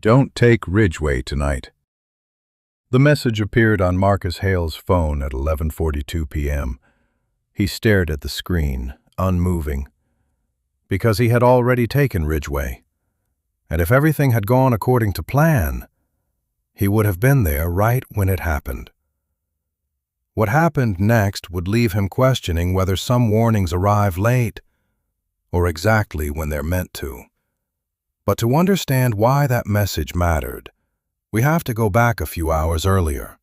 Don't take Ridgeway tonight. The message appeared on Marcus Hale's phone at 11:42 p.m. He stared at the screen, unmoving, because he had already taken Ridgeway. And if everything had gone according to plan, he would have been there right when it happened. What happened next would leave him questioning whether some warnings arrive late or exactly when they're meant to. But to understand why that message mattered, we have to go back a few hours earlier.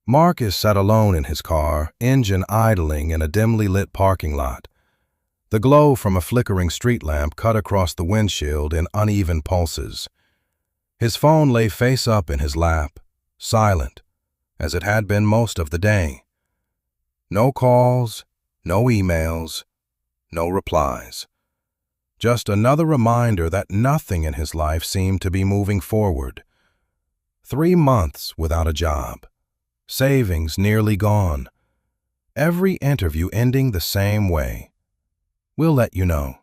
Marcus sat alone in his car, engine idling in a dimly lit parking lot. The glow from a flickering street lamp cut across the windshield in uneven pulses. His phone lay face up in his lap, silent, as it had been most of the day. No calls, no emails, no replies. Just another reminder that nothing in his life seemed to be moving forward. 3 months without a job. Savings nearly gone. Every interview ending the same way. We'll let you know.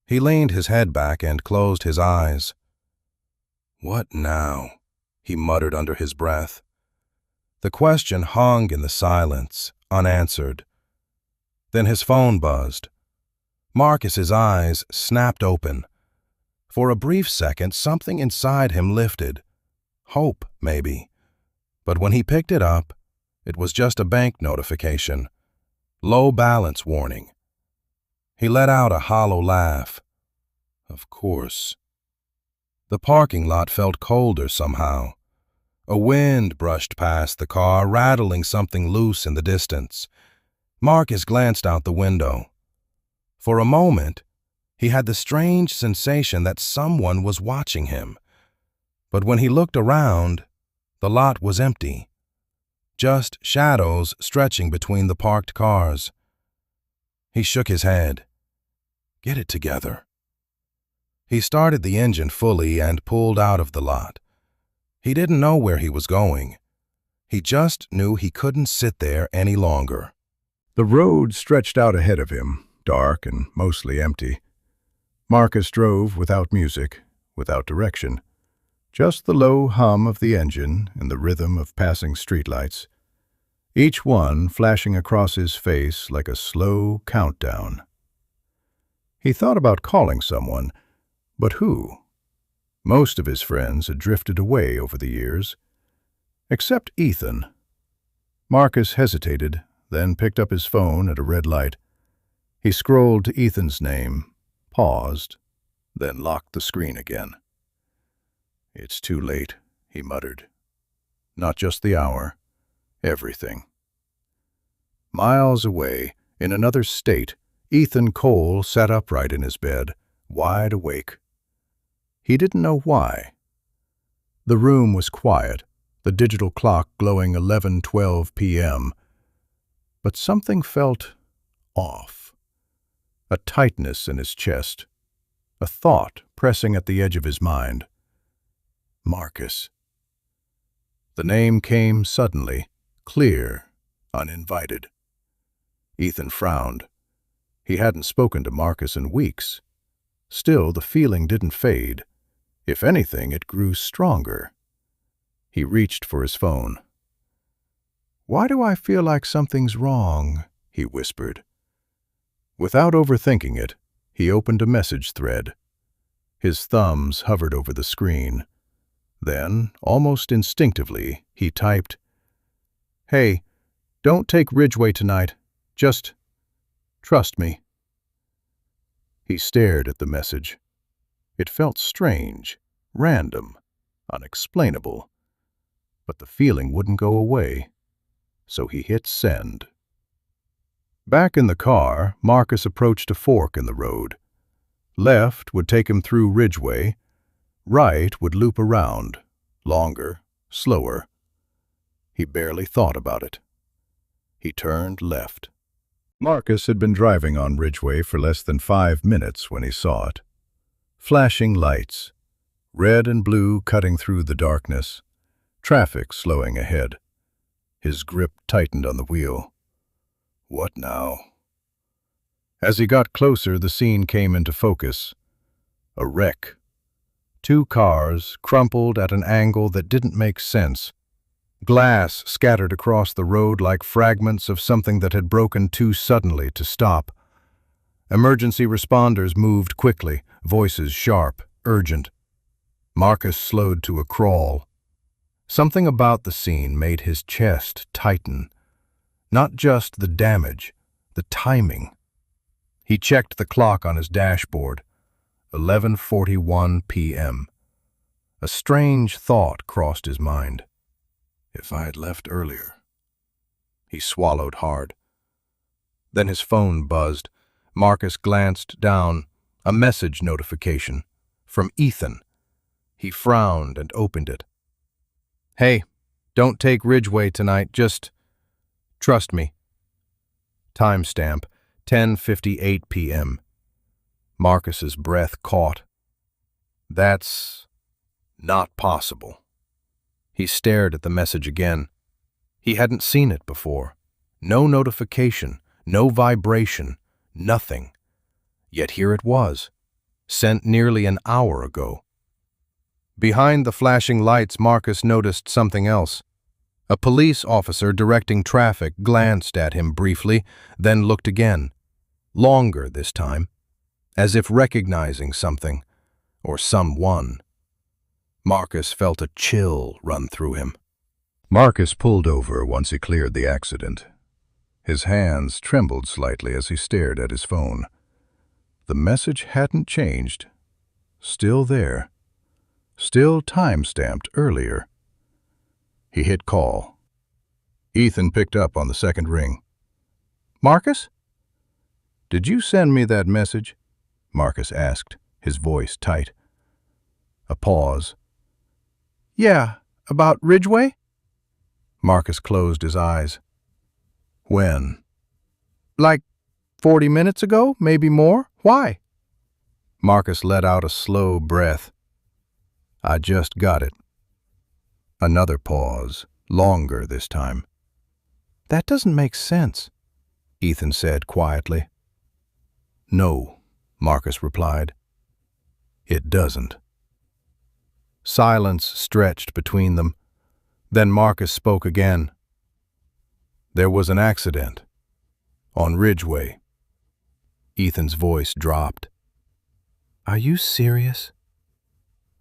He leaned his head back and closed his eyes. What now? He muttered under his breath. The question hung in the silence, unanswered. Then his phone buzzed. Marcus's eyes snapped open. For a brief second, something inside him lifted. Hope, maybe. But when he picked it up, it was just a bank notification. Low balance warning. He let out a hollow laugh. Of course. The parking lot felt colder somehow. A wind brushed past the car, rattling something loose in the distance. Marcus glanced out the window. For a moment, he had the strange sensation that someone was watching him. But when he looked around, the lot was empty. Just shadows stretching between the parked cars. He shook his head. Get it together. He started the engine fully and pulled out of the lot. He didn't know where he was going. He just knew he couldn't sit there any longer. The road stretched out ahead of him, dark and mostly empty. Marcus drove without music, without direction. Just the low hum of the engine and the rhythm of passing streetlights, each one flashing across his face like a slow countdown. He thought about calling someone, but who? Most of his friends had drifted away over the years, except Ethan. Marcus hesitated, then picked up his phone at a red light. He scrolled to Ethan's name, paused, then locked the screen again. It's too late, he muttered. Not just the hour, everything. Miles away, in another state, Ethan Cole sat upright in his bed, wide awake. He didn't know why. The room was quiet, the digital clock glowing 11:12 p.m., but something felt off. A tightness in his chest, a thought pressing at the edge of his mind. Marcus. The name came suddenly, clear, uninvited. Ethan frowned. He hadn't spoken to Marcus in weeks. Still, the feeling didn't fade. If anything, it grew stronger. He reached for his phone. Why do I feel like something's wrong? He whispered. Without overthinking it, he opened a message thread. His thumbs hovered over the screen. Then, almost instinctively, he typed, Hey, don't take Ridgeway tonight. Just trust me. He stared at the message. It felt strange, random, unexplainable. But the feeling wouldn't go away, so he hit send. Back in the car, Marcus approached a fork in the road. Left would take him through Ridgeway. Right would loop around, longer, slower. He barely thought about it. He turned left. Marcus had been driving on Ridgeway for less than 5 minutes when he saw it. Flashing lights, red and blue cutting through the darkness, traffic slowing ahead. His grip tightened on the wheel. What now? As he got closer, the scene came into focus. A wreck. Two cars crumpled at an angle that didn't make sense. Glass scattered across the road like fragments of something that had broken too suddenly to stop. Emergency responders moved quickly, voices sharp, urgent. Marcus slowed to a crawl. Something about the scene made his chest tighten. Not just the damage, the timing. He checked the clock on his dashboard. 11:41 p.m. A strange thought crossed his mind. If I had left earlier. He swallowed hard. Then his phone buzzed. Marcus glanced down. A message notification. From Ethan. He frowned and opened it. Hey, don't take Ridgeway tonight, just trust me. Timestamp, 10:58 p.m. Marcus's breath caught. That's not possible. He stared at the message again. He hadn't seen it before. No notification, no vibration, nothing. Yet here it was, sent nearly an hour ago. Behind the flashing lights, Marcus noticed something else. A police officer directing traffic glanced at him briefly, then looked again. Longer this time, as if recognizing something, or someone. Marcus felt a chill run through him. Marcus pulled over once he cleared the accident. His hands trembled slightly as he stared at his phone. The message hadn't changed. Still there. Still time-stamped earlier. He hit call. Ethan picked up on the second ring. Marcus? Did you send me that message? Marcus asked, his voice tight. A pause. Yeah, about Ridgeway? Marcus closed his eyes. When? Like 40 minutes ago, maybe more. Why? Marcus let out a slow breath. I just got it. Another pause, longer this time. That doesn't make sense, Ethan said quietly. No, Marcus replied. It doesn't. Silence stretched between them. Then Marcus spoke again. There was an accident. On Ridgeway. Ethan's voice dropped. Are you serious?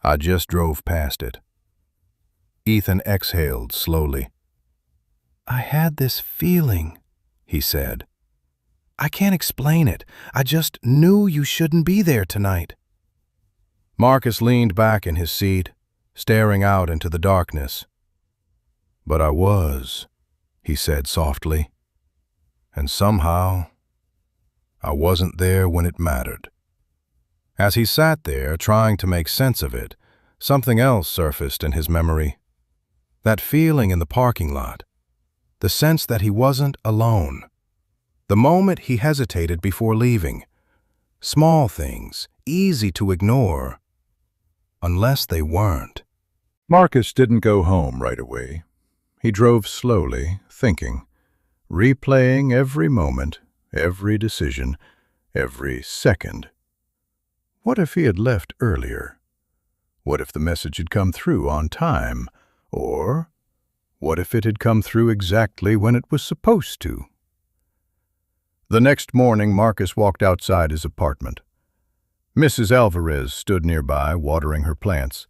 I just drove past it. Ethan exhaled slowly. I had this feeling, he said. I can't explain it. I just knew you shouldn't be there tonight. Marcus leaned back in his seat, staring out into the darkness. But I was, he said softly. And somehow, I wasn't there when it mattered. As he sat there, trying to make sense of it, something else surfaced in his memory. That feeling in the parking lot. The sense that he wasn't alone. The moment he hesitated before leaving. Small things, easy to ignore. Unless they weren't. Marcus didn't go home right away. He drove slowly, thinking, replaying every moment, every decision, every second. What if he had left earlier? What if the message had come through on time? Or what if it had come through exactly when it was supposed to? The next morning, Marcus walked outside his apartment. Mrs. Alvarez stood nearby, watering her plants.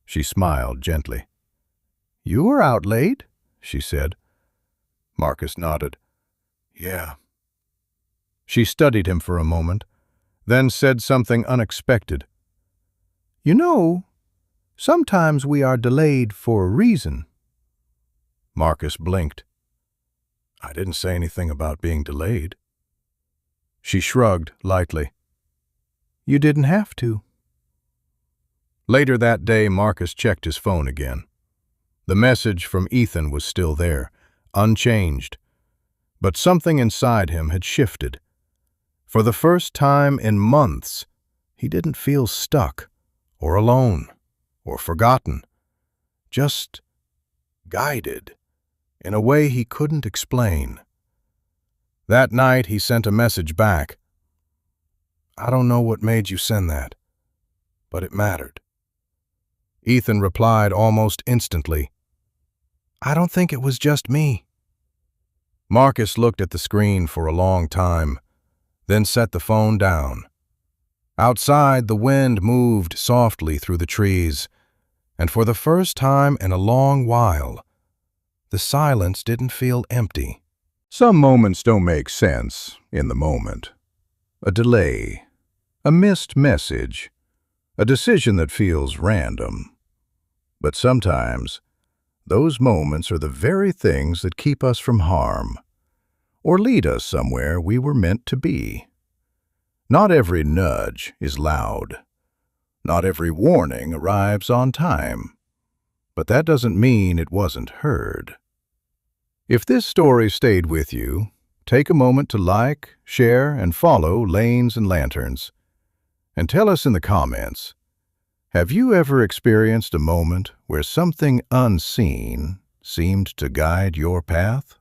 She smiled gently. You were out late, she said. Marcus nodded. Yeah. She studied him for a moment, then said something unexpected. You know, sometimes we are delayed for a reason. Marcus blinked. I didn't say anything about being delayed. She shrugged lightly. You didn't have to. Later that day, Marcus checked his phone again. The message from Ethan was still there, unchanged. But something inside him had shifted. For the first time in months, he didn't feel stuck, or alone, or forgotten. Just guided, in a way he couldn't explain. That night, he sent a message back. I don't know what made you send that, but it mattered. Ethan replied almost instantly, "I don't think it was just me." Marcus looked at the screen for a long time, then set the phone down. Outside, the wind moved softly through the trees, and for the first time in a long while, the silence didn't feel empty. Some moments don't make sense in the moment. A delay, a missed message, a decision that feels random. But sometimes, those moments are the very things that keep us from harm, or lead us somewhere we were meant to be. Not every nudge is loud. Not every warning arrives on time. But that doesn't mean it wasn't heard. If this story stayed with you, take a moment to like, share, and follow Lanes and Lanterns. And tell us in the comments, have you ever experienced a moment where something unseen seemed to guide your path?